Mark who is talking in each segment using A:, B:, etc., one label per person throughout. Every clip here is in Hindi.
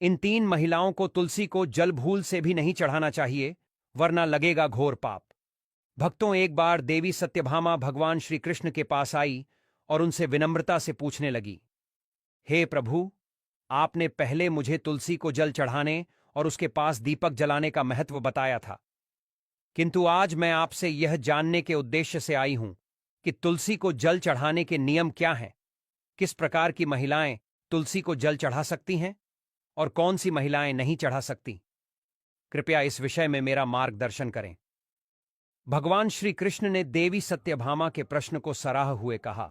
A: इन 3 महिलाओं को तुलसी को जल भूल से भी नहीं चढ़ाना चाहिए, वरना लगेगा घोर पाप। भक्तों, एक बार देवी सत्यभामा भगवान श्री कृष्ण के पास आई और उनसे विनम्रता से पूछने लगी, हे प्रभु, आपने पहले मुझे तुलसी को जल चढ़ाने और उसके पास दीपक जलाने का महत्व बताया था, किंतु आज मैं आपसे यह जानने के उद्देश्य से आई हूं कि तुलसी को जल चढ़ाने के नियम क्या हैं, किस प्रकार की महिलाएं तुलसी को जल चढ़ा सकती हैं और कौन सी महिलाएं नहीं चढ़ा सकती। कृपया इस विषय में मेरा मार्गदर्शन करें। भगवान श्री कृष्ण ने देवी सत्यभामा के प्रश्न को सराह हुए कहा,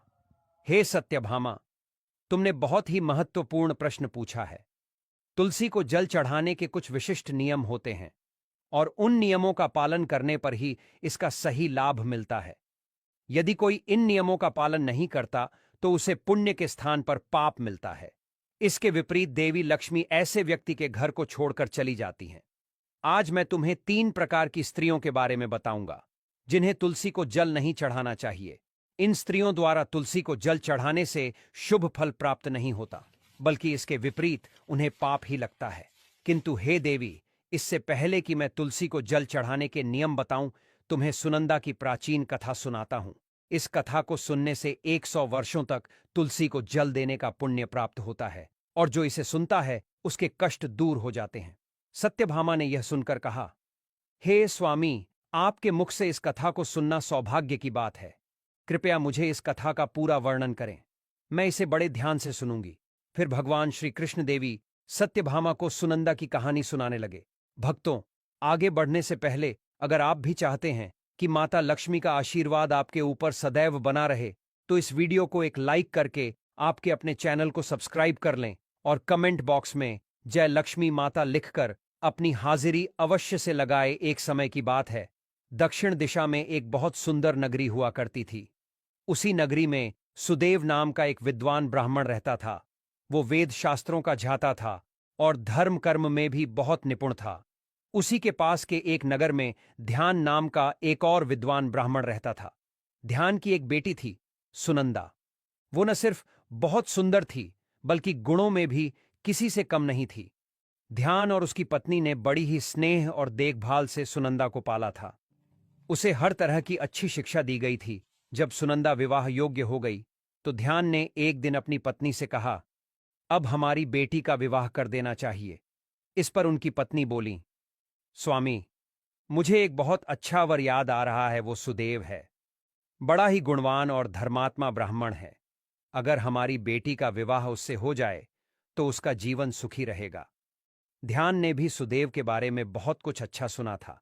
A: हे सत्यभामा, तुमने बहुत ही महत्वपूर्ण प्रश्न पूछा है। तुलसी को जल चढ़ाने के कुछ विशिष्ट नियम होते हैं और उन नियमों का पालन करने पर ही इसका सही लाभ मिलता है। यदि कोई इन नियमों का पालन नहीं करता तो उसे पुण्य के स्थान पर पाप मिलता है। इसके विपरीत देवी लक्ष्मी ऐसे व्यक्ति के घर को छोड़कर चली जाती हैं। आज मैं तुम्हें 3 प्रकार की स्त्रियों के बारे में बताऊंगा जिन्हें तुलसी को जल नहीं चढ़ाना चाहिए। इन स्त्रियों द्वारा तुलसी को जल चढ़ाने से शुभ फल प्राप्त नहीं होता, बल्कि इसके विपरीत उन्हें पाप ही लगता है। किंतु हे देवी, इससे पहले कि मैं तुलसी को जल चढ़ाने के नियम बताऊं, तुम्हें सुनंदा की प्राचीन कथा सुनाता हूं। इस कथा को सुनने से 100 वर्षों तक तुलसी को जल देने का पुण्य प्राप्त होता है और जो इसे सुनता है उसके कष्ट दूर हो जाते हैं। सत्यभामा ने यह सुनकर कहा, हे स्वामी, आपके मुख से इस कथा को सुनना सौभाग्य की बात है। कृपया मुझे इस कथा का पूरा वर्णन करें, मैं इसे बड़े ध्यान से सुनूंगी। फिर भगवान श्री कृष्ण देवी सत्यभामा को सुनंदा की कहानी सुनाने लगे। भक्तों, आगे बढ़ने से पहले अगर आप भी चाहते हैं कि माता लक्ष्मी का आशीर्वाद आपके ऊपर सदैव बना रहे, तो इस वीडियो को एक लाइक करके आपके अपने चैनल को सब्सक्राइब कर लें और कमेंट बॉक्स में जय लक्ष्मी माता लिखकर अपनी हाजिरी अवश्य से लगाए। एक समय की बात है, दक्षिण दिशा में एक बहुत सुंदर नगरी हुआ करती थी। उसी नगरी में सुदेव नाम का एक विद्वान ब्राह्मण रहता था। वो वेद शास्त्रों का झाता था और धर्म कर्म में भी बहुत निपुण था। उसी के पास के एक नगर में ध्यान नाम का एक और विद्वान ब्राह्मण रहता था। ध्यान की एक बेटी थी, सुनंदा। वो न सिर्फ बहुत सुंदर थी, बल्कि गुणों में भी किसी से कम नहीं थी। ध्यान और उसकी पत्नी ने बड़ी ही स्नेह और देखभाल से सुनंदा को पाला था। उसे हर तरह की अच्छी शिक्षा दी गई थी। जब सुनंदा विवाह योग्य हो गई तो ध्यान ने एक दिन अपनी पत्नी से कहा, अब हमारी बेटी का विवाह कर देना चाहिए। इस पर उनकी पत्नी बोली, स्वामी, मुझे एक बहुत अच्छा वर याद आ रहा है। वो सुदेव है, बड़ा ही गुणवान और धर्मात्मा ब्राह्मण है। अगर हमारी बेटी का विवाह उससे हो जाए तो उसका जीवन सुखी रहेगा। ध्यान ने भी सुदेव के बारे में बहुत कुछ अच्छा सुना था,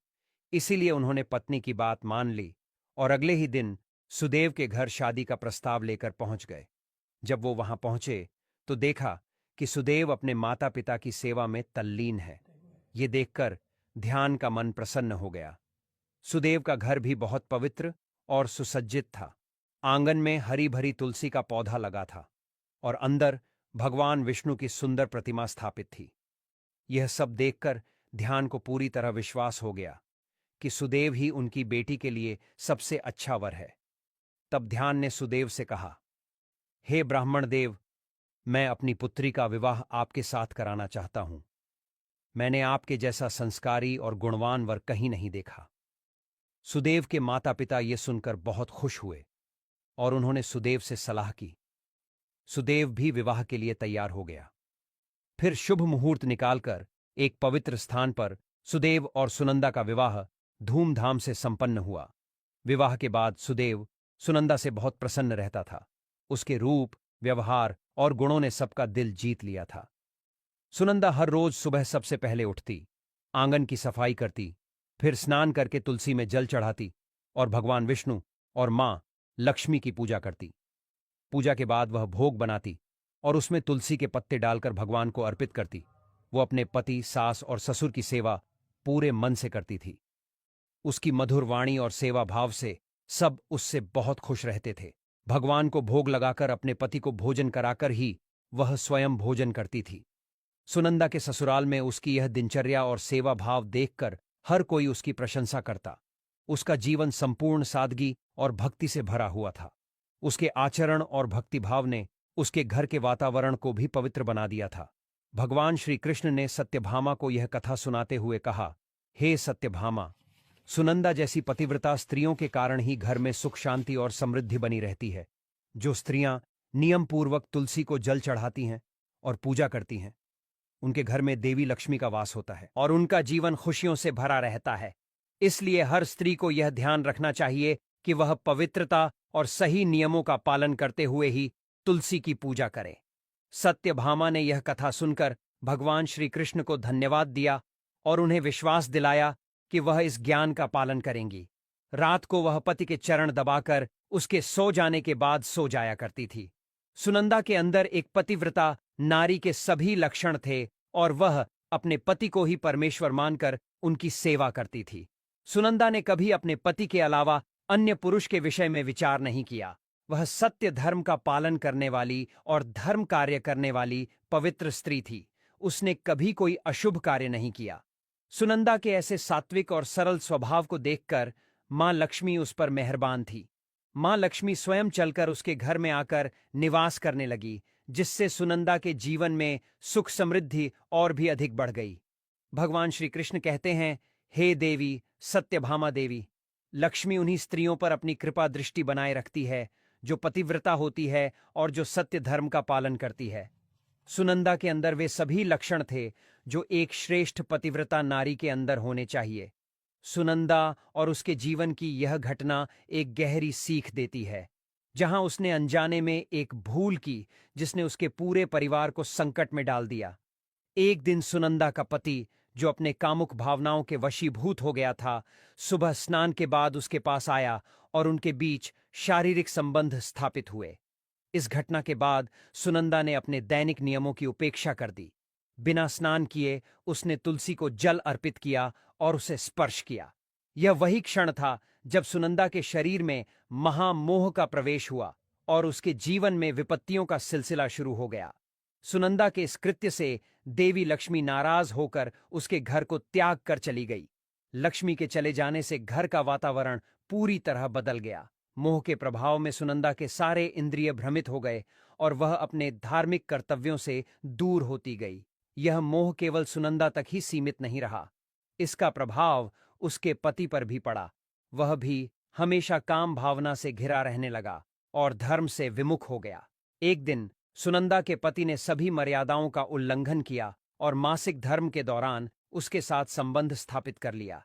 A: इसीलिए उन्होंने पत्नी की बात मान ली और अगले ही दिन सुदेव के घर शादी का प्रस्ताव लेकर पहुंच गए। जब वो वहां पहुंचे तो देखा कि सुदेव अपने माता पिता की सेवा में तल्लीन है। ये देखकर ध्यान का मन प्रसन्न हो गया। सुदेव का घर भी बहुत पवित्र और सुसज्जित था। आंगन में हरी भरी तुलसी का पौधा लगा था और अंदर भगवान विष्णु की सुंदर प्रतिमा स्थापित थी। यह सब देखकर ध्यान को पूरी तरह विश्वास हो गया कि सुदेव ही उनकी बेटी के लिए सबसे अच्छा वर है। तब ध्यान ने सुदेव से कहा, हे ब्राह्मण देव, मैं अपनी पुत्री का विवाह आपके साथ कराना चाहता हूं। मैंने आपके जैसा संस्कारी और गुणवान वर कहीं नहीं देखा। सुदेव के माता पिता ये सुनकर बहुत खुश हुए और उन्होंने सुदेव से सलाह की। सुदेव भी विवाह के लिए तैयार हो गया। फिर शुभ मुहूर्त निकालकर एक पवित्र स्थान पर सुदेव और सुनंदा का विवाह धूमधाम से संपन्न हुआ। विवाह के बाद सुदेव सुनंदा से बहुत प्रसन्न रहता था। उसके रूप, व्यवहार और गुणों ने सबका दिल जीत लिया था। सुनंदा हर रोज सुबह सबसे पहले उठती, आंगन की सफाई करती, फिर स्नान करके तुलसी में जल चढ़ाती और भगवान विष्णु और मां लक्ष्मी की पूजा करती। पूजा के बाद वह भोग बनाती और उसमें तुलसी के पत्ते डालकर भगवान को अर्पित करती। वो अपने पति, सास और ससुर की सेवा पूरे मन से करती थी। उसकी मधुर वाणी और सेवा भाव से सब उससे बहुत खुश रहते थे। भगवान को भोग लगाकर अपने पति को भोजन कराकर ही वह स्वयं भोजन करती थी। सुनंदा के ससुराल में उसकी यह दिनचर्या और सेवा भाव देखकर हर कोई उसकी प्रशंसा करता। उसका जीवन संपूर्ण सादगी और भक्ति से भरा हुआ था। उसके आचरण और भक्तिभाव ने उसके घर के वातावरण को भी पवित्र बना दिया था। भगवान श्री कृष्ण ने सत्यभामा को यह कथा सुनाते हुए कहा, हे सत्यभामा, सुनंदा जैसी पतिव्रता स्त्रियों के कारण ही घर में सुख शांति और समृद्धि बनी रहती है। जो स्त्रियां नियम पूर्वक तुलसी को जल चढ़ाती हैं और पूजा करती हैं, उनके घर में देवी लक्ष्मी का वास होता है और उनका जीवन खुशियों से भरा रहता है। इसलिए हर स्त्री को यह ध्यान रखना चाहिए कि वह पवित्रता और सही नियमों का पालन करते हुए ही तुलसी की पूजा करे। सत्यभामा ने यह कथा सुनकर भगवान श्री कृष्ण को धन्यवाद दिया और उन्हें विश्वास दिलाया कि वह इस ज्ञान का पालन करेंगी। रात को वह पति के चरण दबाकर उसके सो जाने के बाद सो जाया करती थी। सुनंदा के अंदर एक पतिव्रता नारी के सभी लक्षण थे और वह अपने पति को ही परमेश्वर मानकर उनकी सेवा करती थी। सुनंदा ने कभी अपने पति के अलावा अन्य पुरुष के विषय में विचार नहीं किया। वह सत्य धर्म का पालन करने वाली और धर्म कार्य करने वाली पवित्र स्त्री थी। उसने कभी कोई अशुभ कार्य नहीं किया। सुनंदा के ऐसे सात्विक और सरल स्वभाव को देखकर मां लक्ष्मी उस पर मेहरबान थी। मां लक्ष्मी स्वयं चलकर उसके घर में आकर निवास करने लगी, जिससे सुनंदा के जीवन में सुख समृद्धि और भी अधिक बढ़ गई। भगवान श्री कृष्ण कहते हैं, हे देवी सत्यभामा देवी, लक्ष्मी उन्हीं स्त्रियों पर अपनी कृपा दृष्टि बनाए रखती है जो पतिव्रता होती है और जो सत्य धर्म का पालन करती है। सुनंदा के अंदर वे सभी लक्षण थे जो एक श्रेष्ठ पतिव्रता नारी के अंदर होने चाहिए। सुनंदा और उसके जीवन की यह घटना एक गहरी सीख देती है, जहां उसने अनजाने में एक भूल की जिसने उसके पूरे परिवार को संकट में डाल दिया। एक दिन सुनंदा का पति, जो अपने कामुक भावनाओं के वशीभूत हो गया था, सुबह स्नान के बाद उसके पास आया और उनके बीच शारीरिक संबंध स्थापित हुए। इस घटना के बाद सुनंदा ने अपने दैनिक नियमों की उपेक्षा कर दी। बिना स्नान किए उसने तुलसी को जल अर्पित किया और उसे स्पर्श किया। यह वही क्षण था जब सुनंदा के शरीर में महामोह का प्रवेश हुआ और उसके जीवन में विपत्तियों का सिलसिला शुरू हो गया। सुनंदा के इस कृत्य से देवी लक्ष्मी नाराज होकर उसके घर को त्याग कर चली गई। लक्ष्मी के चले जाने से घर का वातावरण पूरी तरह बदल गया। मोह के प्रभाव में सुनंदा के सारे इंद्रिय भ्रमित हो गए और वह अपने धार्मिक कर्तव्यों से दूर होती गई। यह मोह केवल सुनंदा तक ही सीमित नहीं रहा, इसका प्रभाव उसके पति पर भी पड़ा। वह भी हमेशा काम भावना से घिरा रहने लगा और धर्म से विमुख हो गया। एक दिन सुनंदा के पति ने सभी मर्यादाओं का उल्लंघन किया और मासिक धर्म के दौरान उसके साथ संबंध स्थापित कर लिया।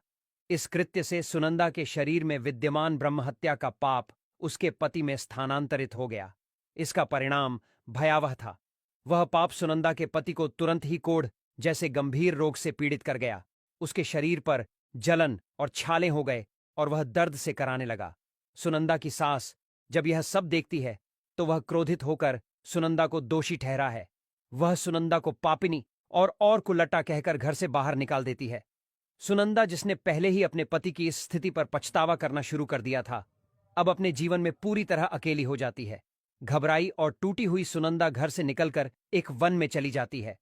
A: इस कृत्य से सुनंदा के शरीर में विद्यमान ब्रह्महत्या का पाप उसके पति में स्थानांतरित हो गया। इसका परिणाम भयावह था। वह पाप सुनंदा के पति को तुरंत ही कोढ़ जैसे गंभीर रोग से पीड़ित कर गया। उसके शरीर पर जलन और छाले हो गए और वह दर्द से कराने लगा। सुनंदा की सास जब यह सब देखती है तो वह क्रोधित होकर सुनंदा को दोषी ठहरा है। वह सुनंदा को पापिनी और कुलट्टा कहकर घर से बाहर निकाल देती है। सुनंदा, जिसने पहले ही अपने पति की इस स्थिति पर पछतावा करना शुरू कर दिया था, अब अपने जीवन में पूरी तरह अकेली हो जाती है। घबराई और टूटी हुई सुनंदा घर से निकलकर एक वन में चली जाती है।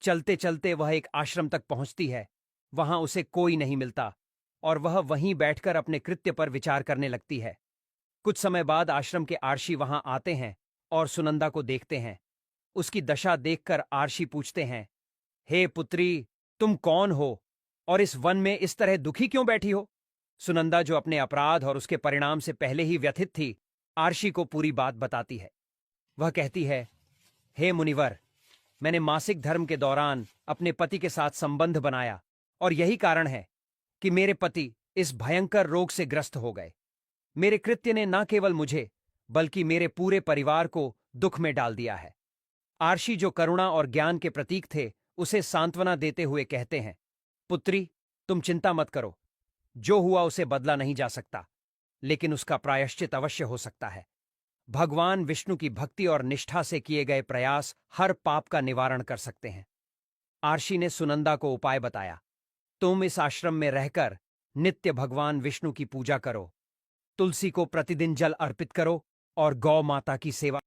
A: चलते चलते वह एक आश्रम तक पहुंचती है। वहां उसे कोई नहीं मिलता और वह वहीं बैठकर अपने कृत्य पर विचार करने लगती है। कुछ समय बाद आश्रम के आर्षी वहां आते हैं और सुनंदा को देखते हैं। उसकी दशा देखकर आर्षी पूछते हैं, हे पुत्री, तुम कौन हो और इस वन में इस तरह दुखी क्यों बैठी हो? सुनंदा, जो अपने अपराध और उसके परिणाम से पहले ही व्यथित थी, आर्षी को पूरी बात बताती है। वह कहती है, हे मुनिवर, मैंने मासिक धर्म के दौरान अपने पति के साथ संबंध बनाया और यही कारण है कि मेरे पति इस भयंकर रोग से ग्रस्त हो गए। मेरे कृत्य ने न केवल मुझे बल्कि मेरे पूरे परिवार को दुख में डाल दिया है। आर्षी, जो करुणा और ज्ञान के प्रतीक थे, उसे सांत्वना देते हुए कहते हैं, पुत्री, तुम चिंता मत करो। जो हुआ उसे बदला नहीं जा सकता, लेकिन उसका प्रायश्चित अवश्य हो सकता है। भगवान विष्णु की भक्ति और निष्ठा से किए गए प्रयास हर पाप का निवारण कर सकते हैं। आर्षी ने सुनंदा को उपाय बताया, तुम इस आश्रम में रहकर नित्य भगवान विष्णु की पूजा करो, तुलसी को प्रतिदिन जल अर्पित करो और गौ माता की सेवा